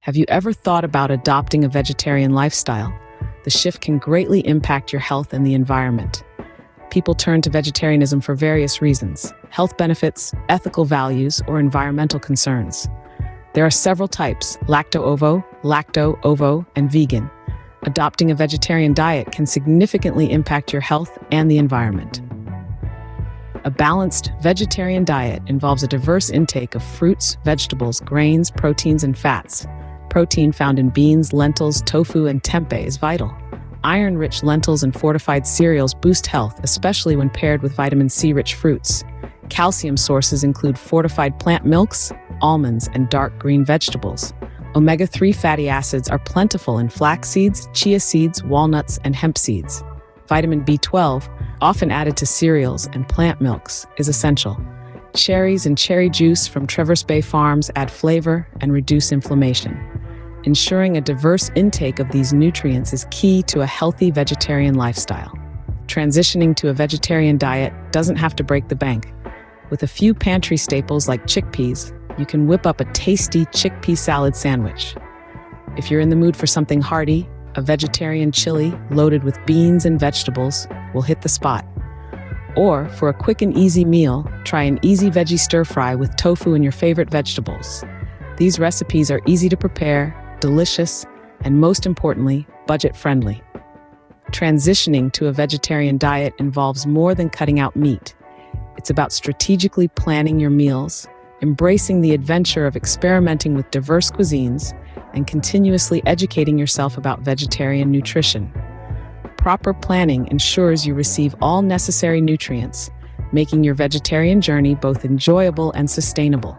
Have you ever thought about adopting a vegetarian lifestyle? The shift can greatly impact your health and the environment. People turn to vegetarianism for various reasons: health benefits, ethical values, or environmental concerns. There are several types: lacto-ovo, lacto-ovo, and vegan. Adopting a vegetarian diet can significantly impact your health and the environment. A balanced vegetarian diet involves a diverse intake of fruits, vegetables, grains, proteins, and fats. Protein found in beans, lentils, tofu, and tempeh is vital. Iron-rich lentils and fortified cereals boost health, especially when paired with vitamin C-rich fruits. Calcium sources include fortified plant milks, almonds, and dark green vegetables. Omega-3 fatty acids are plentiful in flax seeds, chia seeds, walnuts, and hemp seeds. Vitamin B12, often added to cereals and plant milks, is essential. Cherries and cherry juice from Traverse Bay Farms add flavor and reduce inflammation. Ensuring a diverse intake of these nutrients is key to a healthy vegetarian lifestyle. Transitioning to a vegetarian diet doesn't have to break the bank. With a few pantry staples like chickpeas, you can whip up a tasty chickpea salad sandwich. If you're in the mood for something hearty, a vegetarian chili loaded with beans and vegetables will hit the spot. Or, for a quick and easy meal, try an easy veggie stir-fry with tofu and your favorite vegetables. These recipes are easy to prepare, delicious, and most importantly, budget-friendly. Transitioning to a vegetarian diet involves more than cutting out meat. It's about strategically planning your meals, embracing the adventure of experimenting with diverse cuisines, and continuously educating yourself about vegetarian nutrition. Proper planning ensures you receive all necessary nutrients, making your vegetarian journey both enjoyable and sustainable.